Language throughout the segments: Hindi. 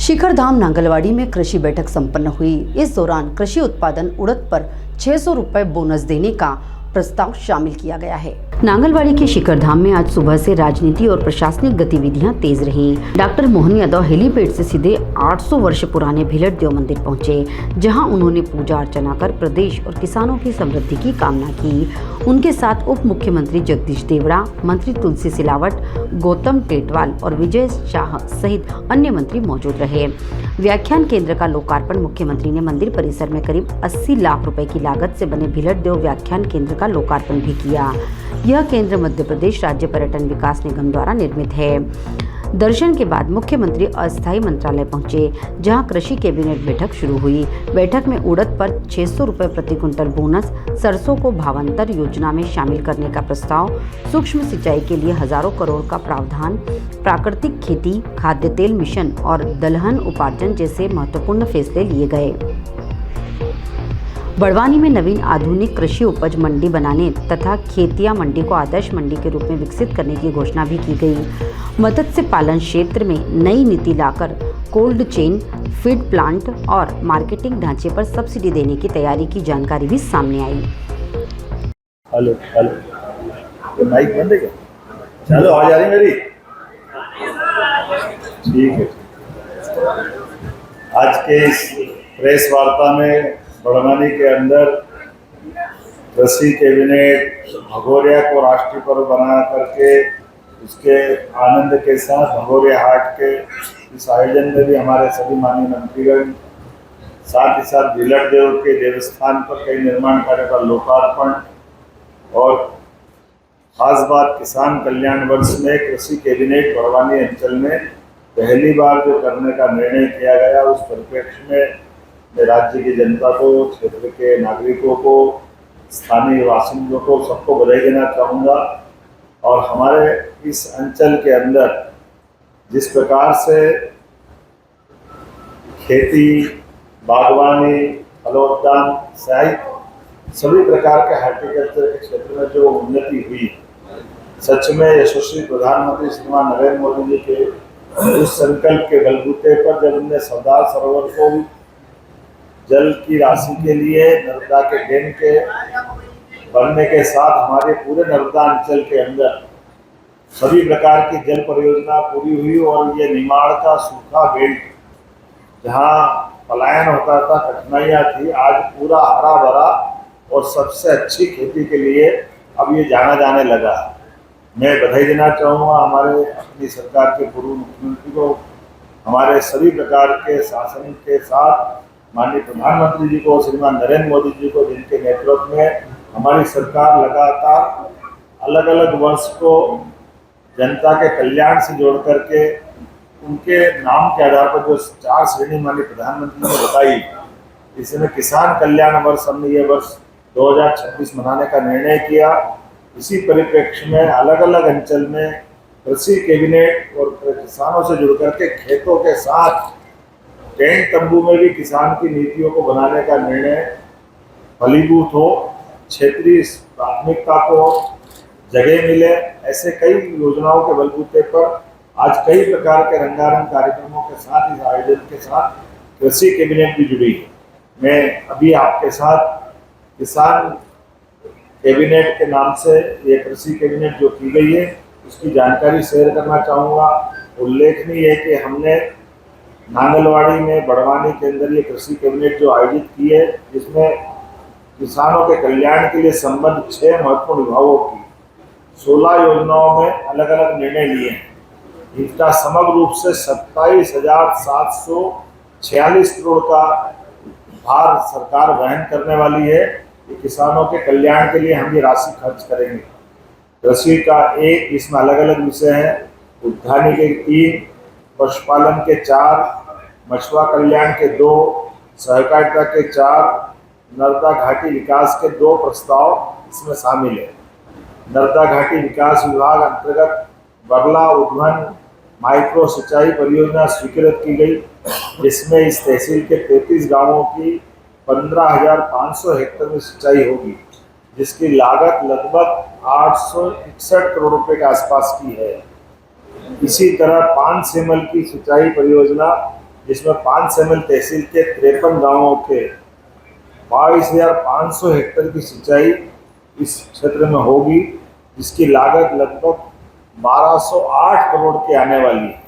शिखर धाम नांगलवाड़ी में कृषि बैठक संपन्न हुई। इस दौरान कृषि उत्पादन उड़द पर 600 रुपए बोनस देने का प्रस्ताव शामिल किया गया है। नांगलवाड़ी के शिखर धाम में आज सुबह से राजनीति और प्रशासनिक गतिविधियां तेज रहीं। डॉक्टर मोहन यादव हेलीपैड से सीधे 800 वर्ष पुराने भिलट देव मंदिर पहुंचे, जहां उन्होंने पूजा अर्चना कर प्रदेश और किसानों की समृद्धि की कामना की। उनके साथ उप मुख्यमंत्री जगदीश देवड़ा, मंत्री तुलसी सिलावट, गौतम टेटवाल और विजय शाह सहित अन्य मंत्री मौजूद रहे। व्याख्यान केंद्र का लोकार्पण मुख्यमंत्री ने मंदिर परिसर में करीब 80 लाख रुपए की लागत से बने भिलट देव व्याख्यान केंद्र का लोकार्पण भी किया। यह केंद्र मध्य प्रदेश राज्य पर्यटन विकास निगम द्वारा निर्मित है। दर्शन के बाद मुख्यमंत्री अस्थायी मंत्रालय पहुंचे, जहां कृषि कैबिनेट बैठक शुरू हुई। बैठक में उड़द पर 600 रुपए प्रति क्विंटल बोनस, सरसों को भावांतर योजना में शामिल करने का प्रस्ताव, सूक्ष्म सिंचाई के लिए हजारों करोड़ का प्रावधान, प्राकृतिक खेती, खाद्य तेल मिशन और दलहन उपार्जन जैसे महत्वपूर्ण फैसले लिए गए। बड़वानी में नवीन आधुनिक कृषि उपज मंडी बनाने तथा खेतिया मंडी को आदर्श मंडी के रूप में विकसित करने की घोषणा भी की गई। मत्स्य पालन क्षेत्र में नई नीति लाकर कोल्ड चेन, फीड प्लांट और मार्केटिंग ढांचे पर सब्सिडी देने की तैयारी की जानकारी भी सामने आई। हेलो हेलो, तो माइक बंद है क्या? चलो आ जा रही मेरी, ठीक है। आज के इस प्रेस वार्ता में बड़वानी के अंदर कृषि कैबिनेट भगोरिया को राष्ट्रीय पर्व बना करके उसके आनंद के साथ भगोरिया हाट के इस आयोजन में भी हमारे सभी माननीय मंत्रीगण, साथ ही साथ भिलट देव के देवस्थान पर कई निर्माण कार्य का लोकार्पण और खास बात किसान कल्याण वर्ष में कृषि कैबिनेट बड़वानी अंचल में पहली बार जो करने का निर्णय किया गया, उस परिप्रेक्ष्य में मैं राज्य की जनता को, क्षेत्र के नागरिकों को, स्थानीय वासिंदों को, सबको बधाई देना चाहूँगा। और हमारे इस अंचल के अंदर जिस प्रकार से खेती, बागवानी, फलोद्यान सहित सभी प्रकार के हार्टिकल्चर के क्षेत्र में जो उन्नति हुई, सच में यशस्वी प्रधानमंत्री श्रीमान नरेंद्र मोदी जी के उस संकल्प के बलबूते पर जब उन्होंने सरदार सरोवर को जल की राशि के लिए नर्मदा के डैम के बनने के साथ हमारे पूरे नर्मदा अंचल के अंदर सभी प्रकार की जल परियोजना पूरी हुई और ये निमाड़ का सूखा बेल्ट जहाँ पलायन होता था, कठिनाइयाँ थी, आज पूरा हरा भरा और सबसे अच्छी खेती के लिए अब ये जाना जाने लगा। मैं बधाई देना चाहूँगा हमारे अपनी सरकार के पूर्व मुख्यमंत्री को, हमारे सभी प्रकार के शासन के साथ माननीय प्रधानमंत्री जी को, श्रीमान नरेंद्र मोदी जी को, जिनके नेतृत्व में हमारी सरकार लगातार अलग अलग वर्ष को जनता के कल्याण से जोड़ करके उनके नाम के आधार पर जो 4 श्रेणी माननीय प्रधानमंत्री ने बताई, इसमें किसान कल्याण वर्ष हमने ये वर्ष 2026 मनाने का निर्णय किया। इसी परिप्रेक्ष्य में अलग अलग अंचल में कृषि कैबिनेट और किसानों से जुड़ करके खेतों के साथ टेंट तंबू में भी किसान की नीतियों को बनाने का निर्णय फलीभूत हो, क्षेत्रीय प्राथमिकता को जगह मिले, ऐसे कई योजनाओं के बलबूते पर आज कई प्रकार के रंगारंग कार्यक्रमों के साथ इस आयोजन के साथ कृषि कैबिनेट भी जुड़ी है। मैं अभी आपके साथ किसान कैबिनेट के नाम से ये कृषि कैबिनेट जो की गई है उसकी जानकारी शेयर करना चाहूँगा। उल्लेखनीय है कि हमने नांगलवाड़ी में बड़वानी के अंदर ये कृषि कैबिनेट जो आयोजित की है, जिसमें किसानों के कल्याण के लिए संबद्ध 6 महत्वपूर्ण विभागों की 16 योजनाओं में अलग अलग निर्णय लिए हैं। इसका समग्र रूप से 27,746 करोड़ का भार सरकार वहन करने वाली है। कि किसानों के कल्याण के लिए हम ये राशि खर्च करेंगे। कृषि का 1, इसमें अलग अलग विषय हैं, उद्यानिकी के 3, पशुपालन के 4, मछुआ कल्याण के 2, सहकारिता के 4, नर्मदा घाटी विकास के 2 प्रस्ताव इसमें शामिल है। नर्मदा घाटी विकास विभाग अंतर्गत बगला उद्वन माइक्रो सिंचाई परियोजना स्वीकृत की गई, जिसमें इस तहसील के 33 गांवों की 15,500 हेक्टेयर में सिंचाई होगी, जिसकी लागत लगभग 861 करोड़ रुपए के आसपास की है। इसी तरह 5 सेमल की सिंचाई परियोजना जिसमें 5 सेमल तहसील के 53 गांवों के 22,500 हेक्टेयर की सिंचाई इस क्षेत्र में होगी, जिसकी लागत लगभग 1208 करोड़ की आने वाली है।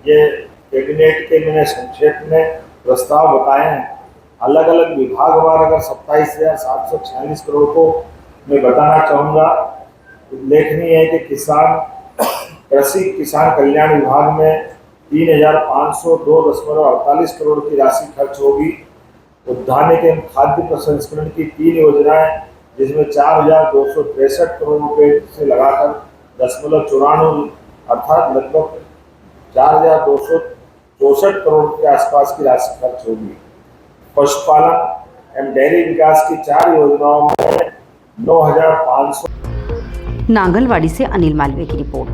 ये कैबिनेट के मैंने संक्षेप में प्रस्ताव बताए हैं। अलग अलग विभागवार अगर 27,746 करोड़ को मैं बताना चाहूँगा। उल्लेखनीय है कि कृषि किसान कल्याण विभाग में 3,502.48 करोड़ की राशि खर्च होगी। उद्यानिक एवं खाद्य प्रसंस्करण की 3 योजनाएं, जिसमें 4,263 करोड़ रुपए से लगाकर 0.94 अर्थात लगभग 4,264 करोड़ के आसपास की राशि खर्च होगी। पशुपालन एवं डेयरी विकास की 4 योजनाओं में 9,500। नांगलवाड़ी से अनिल मालवीय की रिपोर्ट।